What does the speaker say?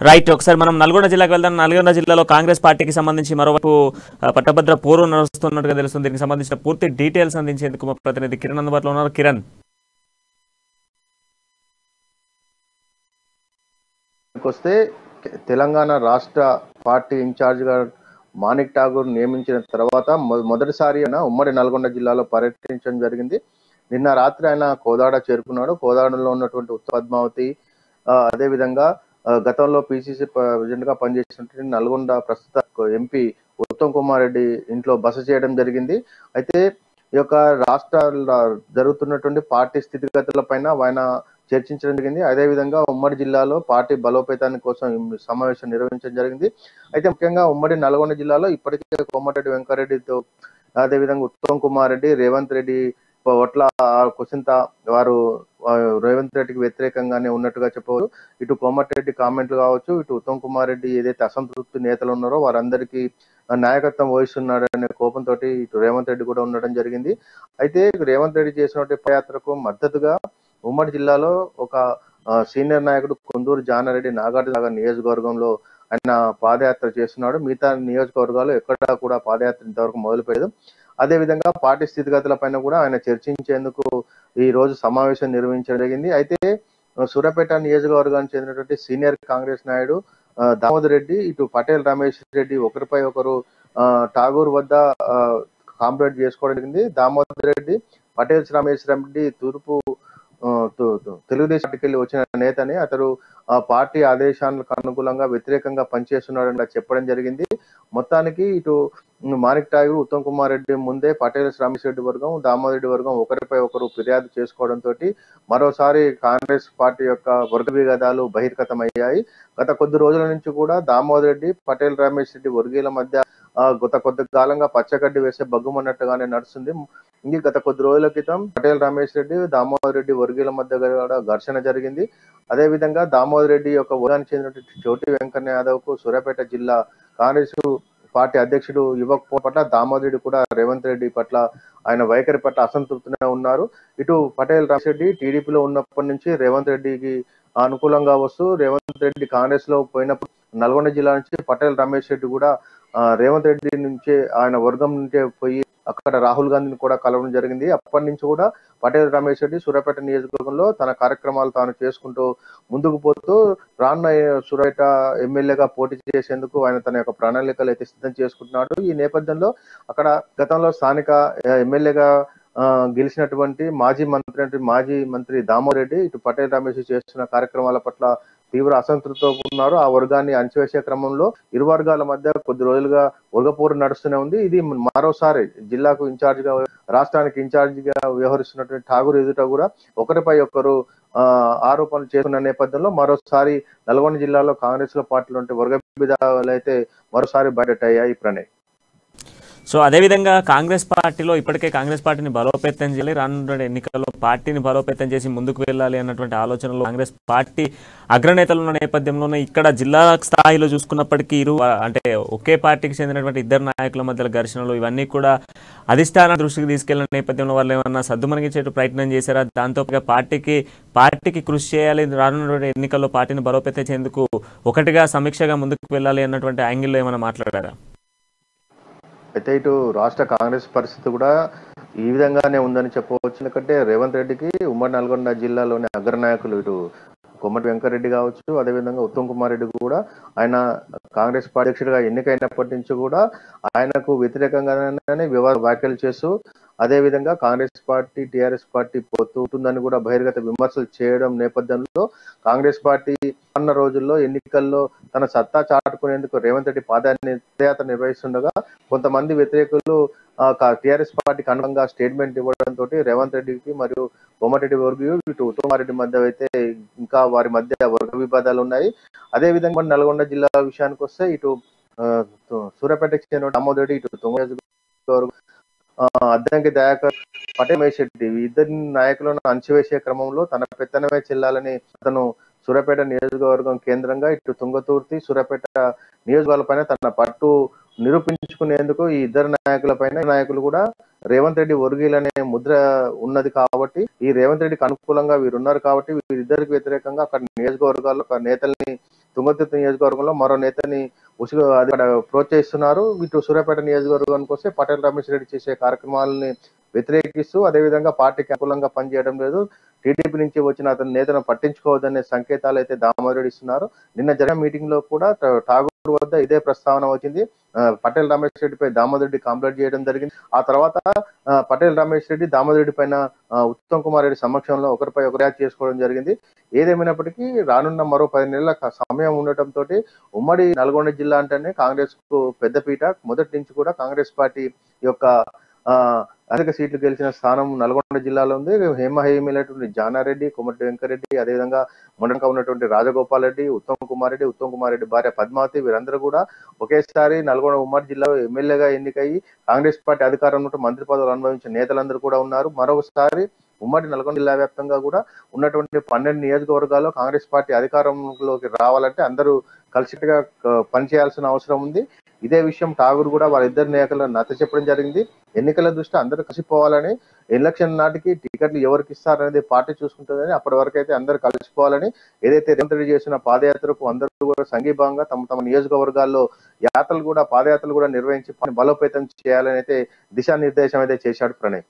Right. ఒకసారి మనం నల్గొండ జిల్లాకు వెళ్దాం. నల్గొండ జిల్లాలో కాంగ్రెస్ పార్టీకి సంబంధించి మరోవైపు పట్టభద్ర పోరు నడుస్తున్నట్టుగా తెలుస్తుంది. దీనికి సంబంధించిన పూర్తి డీటెయిల్స్ అందించేందుకు మా ప్రతినిధి కిరణ్ అందుబాటులో ఉన్నారు. కిరణ్, వస్తే తెలంగాణ రాష్ట్ర పార్టీ ఇన్ఛార్జిగా మాణిక్ ఠాగూర్ నియమించిన తర్వాత మొదటిసారి ఆయన ఉమ్మడి నల్గొండ జిల్లాలో పర్యటించడం జరిగింది. నిన్న రాత్రి ఆయన కోదాడ చేరుకున్నాడు. కోదాడలో ఉన్నటువంటి ఉత్తర పద్మావతి, అదేవిధంగా గతంలో పిసిసి ప్రెసిడెంట్ గా పనిచేసినటువంటి నల్గొండ ప్రస్తుత ఎంపీ ఉత్తమ్ కుమార్ రెడ్డి ఇంట్లో బస చేయడం జరిగింది. అయితే ఈ యొక్క రాష్ట్ర జరుగుతున్నటువంటి పార్టీ స్థితిగతుల పైన ఆయన చర్చించడం జరిగింది. అదేవిధంగా ఉమ్మడి జిల్లాలో పార్టీ బలోపేతాని కోసం సమావేశం నిర్వహించడం జరిగింది. అయితే ముఖ్యంగా ఉమ్మడి నల్గొండ జిల్లాలో ఇప్పటికే కోమటిరెడ్డి వెంకరెడ్డితో, అదేవిధంగా ఉత్తమ్ కుమార్ రెడ్డి, రేవంత్ రెడ్డి ఒట్ల కుసింత వారు రేవంత్ రెడ్డికి వ్యతిరేకంగానే ఉన్నట్టుగా చెప్పవచ్చు. ఇటు కోమటిరెడ్డి కామెంట్లు కావచ్చు, ఇటు ఉత్తమ్ కుమార్ రెడ్డి ఏదైతే అసంతృప్తి నేతలు ఉన్నారో వారందరికీ నాయకత్వం వహిస్తున్నాడనే కోపంతో ఇటు రేవంత్ రెడ్డి కూడా ఉండడం జరిగింది. అయితే రేవంత్ రెడ్డి చేసినటువంటి పదయాత్రకు మద్దతుగా ఉమ్మడి జిల్లాలో ఒక సీనియర్ నాయకుడు కొందూరు జానారెడ్డి నాగార్జున నియోజకవర్గంలో ఆయన పాదయాత్ర చేస్తున్నాడు. మిగతా నియోజకవర్గాలు ఎక్కడా కూడా పాదయాత్ర ఇంతవరకు మొదలుపెట్టదు. అదేవిధంగా పార్టీ స్థితిగతుల పైన కూడా ఆయన చర్చించేందుకు ఈ రోజు సమావేశం నిర్వహించడం జరిగింది. అయితే సూర్యాపేట నియోజకవర్గానికి చెందినటువంటి సీనియర్ కాంగ్రెస్ నాయుడు దామోదర్ రెడ్డి, ఇటు పటేల్ రమేష్ రెడ్డి ఒకరిపై ఒకరు ఠాగూర్ వద్ద కాంప్లైంట్ చేసుకోవడం జరిగింది. దామోదర్ రెడ్డి పటేల్ రమేష్ రెడ్డి తూర్పు తెలుగుదేశం పార్టీకి వచ్చిన నేతని, అతడు పార్టీ ఆదేశాలకు అనుకూలంగా వ్యతిరేకంగా పనిచేస్తున్నాడని చెప్పడం జరిగింది. మొత్తానికి ఇటు మాణిక్ ఠాగూర్, ఉత్తమ్ కుమార్ రెడ్డి ముందే పటేల్ రమేష్ రెడ్డి వర్గం, దామోదర్ రెడ్డి వర్గం ఒకరిపై ఒకరు ఫిర్యాదు చేసుకోవడంతో మరోసారి కాంగ్రెస్ పార్టీ యొక్క వర్గ వివాదాలు బహిర్గతమయ్యాయి. గత కొద్ది రోజుల నుంచి కూడా దామోదర్ రెడ్డి, పటేల్ రమేష్ రెడ్డి వర్గీయుల మధ్య కొద్ది కాలంగా పచ్చగడ్డి వేసే బగ్గుమన్నట్టుగానే నడుస్తుంది. గత కొద్ది రోజుల క్రితం పటేల్ రమేష్ రెడ్డి, దామోదర్ రెడ్డి వర్గీయుల మధ్య కూడా ఘర్షణ జరిగింది. అదేవిధంగా దామోదర్ రెడ్డి యొక్క వర్గానికి చెందినటువంటి చోటి వెంకన్న యాదవ్ కు సూర్యాపేట జిల్లా కాంగ్రెస్ పార్టీ అధ్యక్షుడు ఇవ్వకపోవడం పట్ల దామోదర్ రెడ్డి కూడా రేవంత్ రెడ్డి పట్ల ఆయన వైఖరి పట్ల అసంతృప్తిగా ఉన్నారు. ఇటు పటేల్ రమేష్ రెడ్డి టీడీపీలో ఉన్నప్పటి నుంచి రేవంత్ రెడ్డికి అనుకూలంగా వస్తూ, రేవంత్ రెడ్డి కాంగ్రెస్ లో పోయినప్పుడు నల్గొండ జిల్లా నుంచి పటేల్ రమేష్ రెడ్డి కూడా రేవంత్ రెడ్డి నుంచే ఆయన వర్గం నుంచే పోయి అక్కడ రాహుల్ గాంధీని కూడా కలవడం జరిగింది. అప్పటి నుంచి కూడా పటేల్ రమేష్ రెడ్డి సూర్యాపేట నియోజకవర్గంలో తన కార్యక్రమాలు తాను చేసుకుంటూ ముందుకు పోతూ రానున్న సూర్యాపేట ఎమ్మెల్యేగా పోటీ చేసేందుకు ఆయన తన యొక్క ప్రణాళికలు అయితే సిద్ధం చేసుకుంటున్నాడు. ఈ నేపథ్యంలో అక్కడ గతంలో స్థానిక ఎమ్మెల్యేగా గెలిచినటువంటి మాజీ మంత్రి దామోదర్ రెడ్డి ఇటు పటేల్ రమేష్ చేస్తున్న కార్యక్రమాల పట్ల తీవ్ర అసంతృప్తితో ఉన్నారు. ఆ వర్గాన్ని అణచివేసే క్రమంలో ఇరు వర్గాల మధ్య కొద్ది రోజులుగా వర్గపోరు నడుస్తూనే ఉంది. ఇది మరోసారి జిల్లాకు ఇన్ఛార్జ్ గా, రాష్ట్రానికి ఇన్ఛార్జ్ గా వ్యవహరిస్తున్నటువంటి ఠాగూర్ ఎదుట కూడా ఒకరిపై ఒకరు ఆరోపణలు చేస్తున్న నేపథ్యంలో మరోసారి నల్గొండ జిల్లాలో కాంగ్రెస్ లో పార్టీలో ఉంటే వర్గ విధాలు అయితే మరోసారి బయటయ్యాయి. ప్రణయ్, సో అదేవిధంగా కాంగ్రెస్ పార్టీలో ఇప్పటికే కాంగ్రెస్ పార్టీని బలోపేతం చేయాలి, రానున్న ఎన్నికల్లో పార్టీని బలోపేతం చేసి ముందుకు వెళ్ళాలి అన్నటువంటి ఆలోచనలో కాంగ్రెస్ పార్టీ అగ్రనేతలు ఉన్న నేపథ్యంలోనే ఇక్కడ జిల్లా స్థాయిలో చూసుకున్నప్పటికీ అంటే ఒకే పార్టీకి చెందినటువంటి ఇద్దరు నాయకుల మధ్య ఘర్షణలు ఇవన్నీ కూడా అధిష్టాన దృష్టికి తీసుకెళ్లిన నేపథ్యంలో వాళ్ళు ఏమన్నా సద్దుమణిగించే ప్రయత్నం చేశారా? దాంతో పార్టీకి కృషి చేయాలి, రానున్న ఎన్నికల్లో పార్టీని బలోపేతం చేసేందుకు ఒకటిగా సమీక్షగా ముందుకు వెళ్ళాలి అన్నటువంటి యాంగిల్లో ఏమైనా మాట్లాడారా? అయితే ఇటు రాష్ట్ర కాంగ్రెస్ పరిస్థితి కూడా ఈ విధంగానే ఉందని చెప్పవచ్చు. ఎందుకంటే రేవంత్ రెడ్డికి ఉమ్మడి నల్గొండ జిల్లాలోని అగ్రనాయకులు ఇటు కోమటి వెంకరెడ్డి కావచ్చు, అదేవిధంగా ఉత్తమ్ కుమార్ రెడ్డి కూడా ఆయన కాంగ్రెస్ పార్టీ అధ్యక్షుడిగా ఎన్నికైనప్పటి నుంచి కూడా ఆయనకు వ్యతిరేకంగానే వివాద వ్యాఖ్యలు చేస్తూ, అదేవిధంగా కాంగ్రెస్ పార్టీ టీఆర్ఎస్ పార్టీ పోతుందని కూడా బహిర్గత విమర్శలు చేయడం నేపథ్యంలో కాంగ్రెస్ పార్టీ అన్న రోజుల్లో ఎన్నికల్లో తన సత్తా చాటుకునేందుకు రేవంత్ రెడ్డి పాదయాత్ర నిర్వహిస్తుండగా కొంతమంది వ్యతిరేకులు టీఆర్ఎస్ పార్టీకి అనుగుణంగా స్టేట్మెంట్ ఇవ్వడంతో రేవంత్ రెడ్డికి మరియు కోమటిరెడ్డి వర్గీయులు ఇటు ఉత్తమారెడ్డి మధ్య అయితే ఇంకా వారి మధ్య వర్గ వివాదాలు ఉన్నాయి. అదేవిధంగా నల్గొండ జిల్లా విషయానికి వస్తే ఇటు సూర్యాపేటకి చెందిన దామోదర్ రెడ్డి, ఇటు తుంగ అద్దంకి దయాకర్, పటేల్ రమేష్ రెడ్డి ఇద్దరి నాయకులను అణచివేసే క్రమంలో తన పెత్తనమే చెల్లాలని అతను సూర్యాపేట నియోజకవర్గం కేంద్రంగా ఇటు తుంగతుర్తి, సూర్యాపేట నియోజకవర్గాలపైన తన పట్టు నిరూపించుకునేందుకు ఈ ఇద్దరు నాయకులు కూడా రేవంత్ రెడ్డి వర్గీయులనే ముద్ర ఉన్నది కాబట్టి, ఈ రేవంత్ రెడ్డికి అనుకూలంగా వీరున్నారు కాబట్టి వీరిద్దరికి వ్యతిరేకంగా అక్కడ నియోజకవర్గాల్లో నేతల్ని తుంగతుర్తి నియోజకవర్గంలో మరో నేతని అక్కడ ప్రోత్సహిస్తున్నారు. ఇటు సూర్యాపేట నియోజకవర్గానికి వస్తే పటేల్ రమేష్ రెడ్డి చేసే కార్యక్రమాలని వ్యతిరేకిస్తూ అదేవిధంగా పార్టీకి అనుకూలంగా పనిచేయడం లేదు, టీడీపీ నుంచి వచ్చిన అతని నేతను పట్టించుకోవద్దనే సంకేతాలు అయితే దామోదర్ రెడ్డి ఇస్తున్నారు. నిన్న జరిగిన మీటింగ్ లో కూడా ఠాగూర్ వద్ద ఇదే ప్రస్తావన వచ్చింది. పటేల్ రమేష్ రెడ్డిపై దామోదర్ రెడ్డి కంప్లైంట్ చేయడం జరిగింది. ఆ తర్వాత పటేల్ రమేష్ రెడ్డి దామోదర్ రెడ్డి పైన ఉత్తమ్ కుమార్ రెడ్డి సమక్షంలో ఒకరిపై ఒకరు యాక్ట్ చేసుకోవడం జరిగింది. ఏదేమైనప్పటికీ రానున్న మరో 10 నెలల సమయం ఉండటంతో ఉమ్మడి నల్గొండ జిల్లా అంటేనే కాంగ్రెస్ కు పెద్దపీట. మొదటి నుంచి కూడా కాంగ్రెస్ పార్టీ యొక్క అధిక సీట్లు గెలిచిన స్థానం నల్గొండ జిల్లాలో ఉంది. హేమహేమిలైనటువంటి జానారెడ్డి, కొమటి వెంకరెడ్డి, అదేవిధంగా మొండగా ఉన్నటువంటి రాజగోపాల్ రెడ్డి, ఉత్తమ్ కుమార్ రెడ్డి భార్య పద్మావతి, వీరందరూ కూడా ఒకేసారి నల్గొండ ఉమ్మడి జిల్లా ఎమ్మెల్యేగా ఎన్నికయ్యి కాంగ్రెస్ పార్టీ అధికారంలో మంత్రి పదవులు అనుభవించిన నేతలందరూ కూడా ఉన్నారు. మరొకసారి ఉమ్మడి నల్గొండ జిల్లా వ్యాప్తంగా కూడా ఉన్నటువంటి 12 నియోజకవర్గాల్లో కాంగ్రెస్ పార్టీ అధికారంలోకి రావాలంటే అందరూ కలిసికట్టుగా పనిచేయాల్సిన అవసరం ఉంది. ఇదే విషయం ఠాగూర్ కూడా వాళ్ళిద్దరు నాయకులను నచ్చ చెప్పడం జరిగింది. ఎన్నికల దృష్ట్యా అందరూ కలిసిపోవాలని, ఎలక్షన్ నాటికి టికెట్లు ఎవరికి ఇస్తారనేది పార్టీ చూసుకుంటుందని, అప్పటి వరకు అయితే అందరూ కలిసిపోవాలని, ఏదైతే రేవంత్ రెడ్డి చేసిన పాదయాత్రకు అందరూ కూడా సంఘీభాగంగా తమ తమ నియోజకవర్గాల్లో పాదయాత్రలు కూడా నిర్వహించి బలోపేతం చేయాలని అయితే దిశానిర్దేశం అయితే చేశాడు ప్రణయ్.